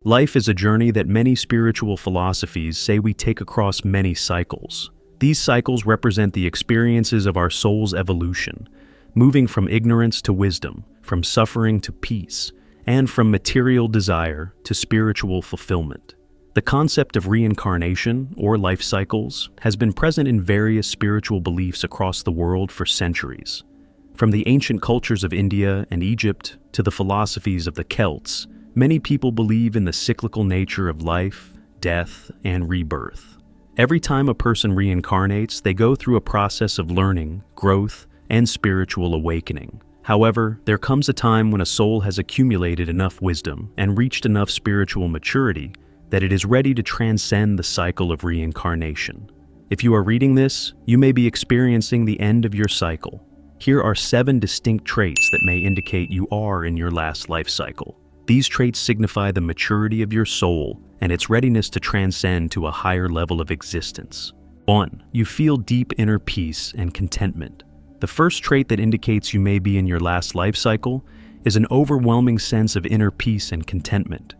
Life is a journey that many spiritual philosophies say we take across many cycles. These cycles represent the experiences of our soul's evolution, moving from ignorance to wisdom, from suffering to peace, and from material desire to spiritual fulfillment. The concept of reincarnation, or life cycles, has been present in various spiritual beliefs across the world for centuries. From the ancient cultures of India and Egypt to the philosophies of the Celts, many people believe in the cyclical nature of life, death, and rebirth. Every time a person reincarnates, they go through a process of learning, growth, and spiritual awakening. However, there comes a time when a soul has accumulated enough wisdom and reached enough spiritual maturity that it is ready to transcend the cycle of reincarnation. If you are reading this, you may be experiencing the end of your cycle. Here are 7 distinct traits that may indicate you are in your last life cycle. These traits signify the maturity of your soul and its readiness to transcend to a higher level of existence. 1. You feel deep inner peace and contentment. The first trait that indicates you may be in your last life cycle is an overwhelming sense of inner peace and contentment.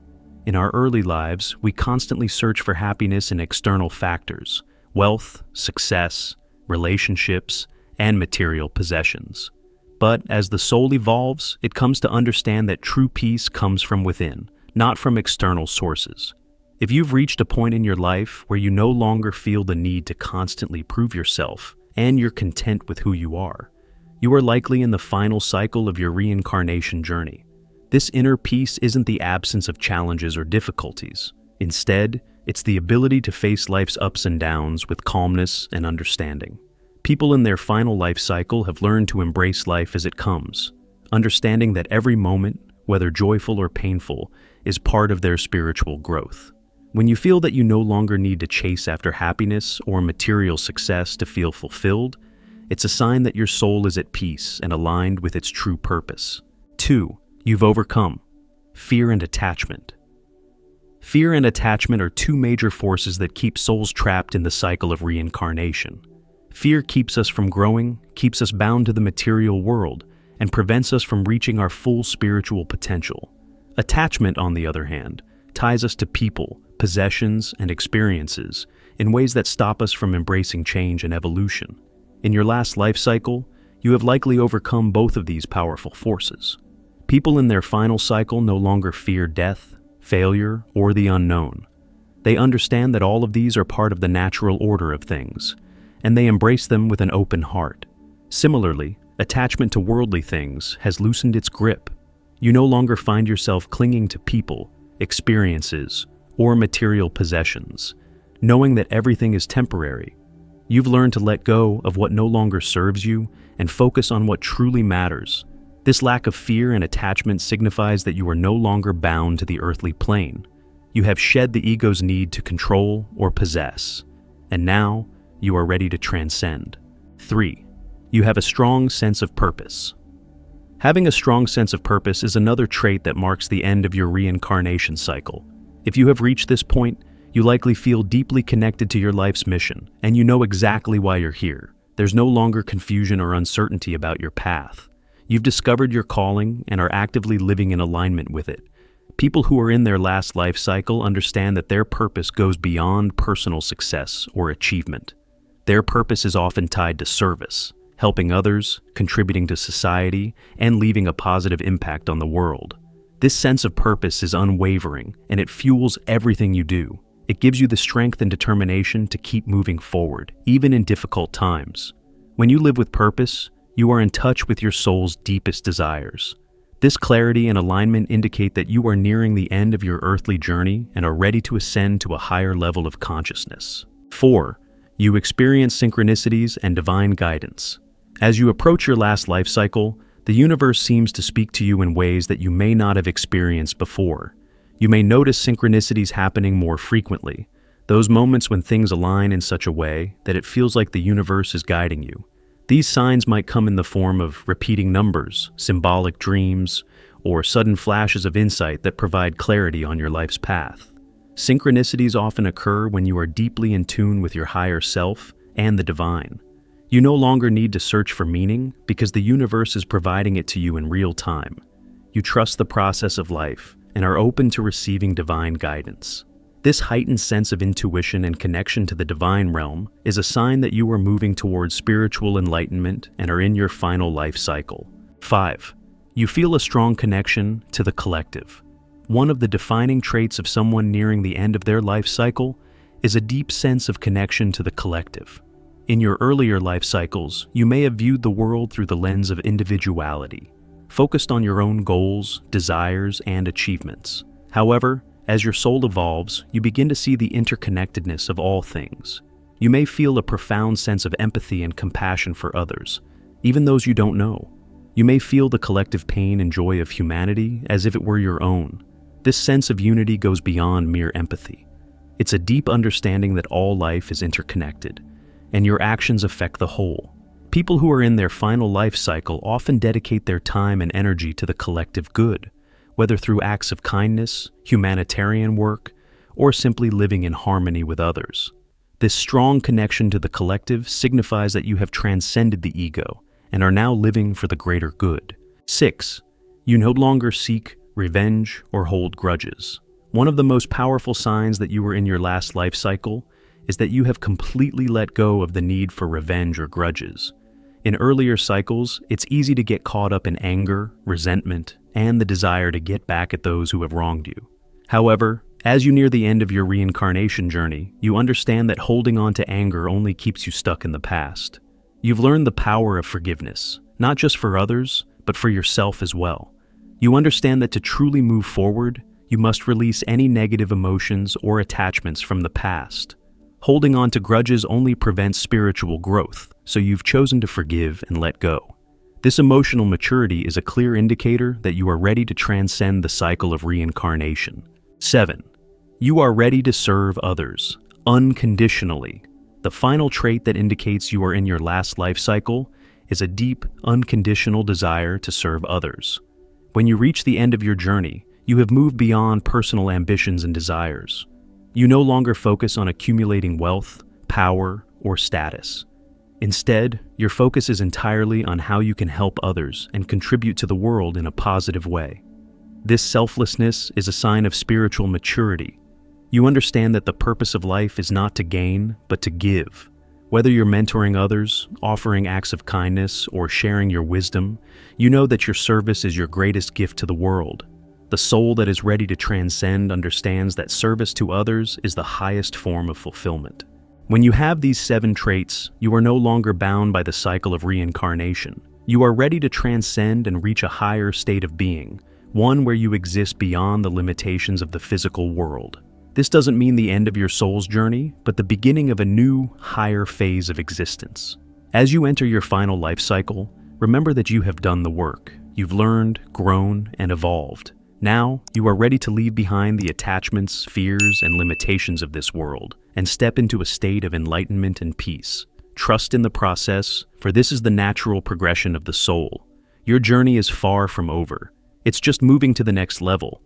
In our early lives, we constantly search for happiness in external factors: wealth, success, relationships, and material possessions. But as the soul evolves, it comes to understand that true peace comes from within, not from external sources. If you've reached a point in your life where you no longer feel the need to constantly prove yourself, and you're content with who you are likely in the final cycle of your reincarnation journey. This inner peace isn't the absence of challenges or difficulties. Instead, it's the ability to face life's ups and downs with calmness and understanding. People in their final life cycle have learned to embrace life as it comes, understanding that every moment, whether joyful or painful, is part of their spiritual growth. When you feel that you no longer need to chase after happiness or material success to feel fulfilled, it's a sign that your soul is at peace and aligned with its true purpose. 2. You've overcome fear and attachment. Fear and attachment are 2 major forces that keep souls trapped in the cycle of reincarnation. Fear keeps us from growing, keeps us bound to the material world, and prevents us from reaching our full spiritual potential. Attachment, on the other hand, ties us to people, possessions, and experiences in ways that stop us from embracing change and evolution. In your last life cycle, you have likely overcome both of these powerful forces. People in their final cycle no longer fear death, failure, or the unknown. They understand that all of these are part of the natural order of things, and they embrace them with an open heart. Similarly, attachment to worldly things has loosened its grip. You no longer find yourself clinging to people, experiences, or material possessions, knowing that everything is temporary. You've learned to let go of what no longer serves you and focus on what truly matters. This lack of fear and attachment signifies that you are no longer bound to the earthly plane. You have shed the ego's need to control or possess, and now you are ready to transcend. 3. You have a strong sense of purpose. Having a strong sense of purpose is another trait that marks the end of your reincarnation cycle. If you have reached this point, you likely feel deeply connected to your life's mission, and you know exactly why you're here. There's no longer confusion or uncertainty about your path. You've discovered your calling and are actively living in alignment with it. People who are in their last life cycle understand that their purpose goes beyond personal success or achievement. Their purpose is often tied to service, helping others, contributing to society, and leaving a positive impact on the world. This sense of purpose is unwavering, and it fuels everything you do. It gives you the strength and determination to keep moving forward, even in difficult times. When you live with purpose, you are in touch with your soul's deepest desires. This clarity and alignment indicate that you are nearing the end of your earthly journey and are ready to ascend to a higher level of consciousness. 4. You experience synchronicities and divine guidance. As you approach your last life cycle, the universe seems to speak to you in ways that you may not have experienced before. You may notice synchronicities happening more frequently, those moments when things align in such a way that it feels like the universe is guiding you. These signs might come in the form of repeating numbers, symbolic dreams, or sudden flashes of insight that provide clarity on your life's path. Synchronicities often occur when you are deeply in tune with your higher self and the divine. You no longer need to search for meaning because the universe is providing it to you in real time. You trust the process of life and are open to receiving divine guidance. This heightened sense of intuition and connection to the divine realm is a sign that you are moving towards spiritual enlightenment and are in your final life cycle. 5. You feel a strong connection to the collective. One of the defining traits of someone nearing the end of their life cycle is a deep sense of connection to the collective. In your earlier life cycles, you may have viewed the world through the lens of individuality, focused on your own goals, desires, and achievements. However, as your soul evolves, you begin to see the interconnectedness of all things. You may feel a profound sense of empathy and compassion for others, even those you don't know. You may feel the collective pain and joy of humanity as if it were your own. This sense of unity goes beyond mere empathy. It's a deep understanding that all life is interconnected, and your actions affect the whole. People who are in their final life cycle often dedicate their time and energy to the collective good, whether through acts of kindness, humanitarian work, or simply living in harmony with others. This strong connection to the collective signifies that you have transcended the ego and are now living for the greater good. 6. You no longer seek revenge or hold grudges. One of the most powerful signs that you are in your last life cycle is that you have completely let go of the need for revenge or grudges. In earlier cycles, it's easy to get caught up in anger, resentment, and the desire to get back at those who have wronged you. However, as you near the end of your reincarnation journey, you understand that holding on to anger only keeps you stuck in the past. You've learned the power of forgiveness, not just for others, but for yourself as well. You understand that to truly move forward, you must release any negative emotions or attachments from the past. Holding on to grudges only prevents spiritual growth, so you've chosen to forgive and let go. This emotional maturity is a clear indicator that you are ready to transcend the cycle of reincarnation. 7. You are ready to serve others, unconditionally. The final trait that indicates you are in your last life cycle is a deep, unconditional desire to serve others. When you reach the end of your journey, you have moved beyond personal ambitions and desires. You no longer focus on accumulating wealth, power, or status. Instead, your focus is entirely on how you can help others and contribute to the world in a positive way. This selflessness is a sign of spiritual maturity. You understand that the purpose of life is not to gain, but to give. Whether you're mentoring others, offering acts of kindness, or sharing your wisdom, you know that your service is your greatest gift to the world. The soul that is ready to transcend understands that service to others is the highest form of fulfillment. When you have these 7 traits, you are no longer bound by the cycle of reincarnation. You are ready to transcend and reach a higher state of being, one where you exist beyond the limitations of the physical world. This doesn't mean the end of your soul's journey, but the beginning of a new, higher phase of existence. As you enter your final life cycle, remember that you have done the work. You've learned, grown, and evolved. Now, you are ready to leave behind the attachments, fears, and limitations of this world and step into a state of enlightenment and peace. Trust in the process, for this is the natural progression of the soul. Your journey is far from over. It's just moving to the next level,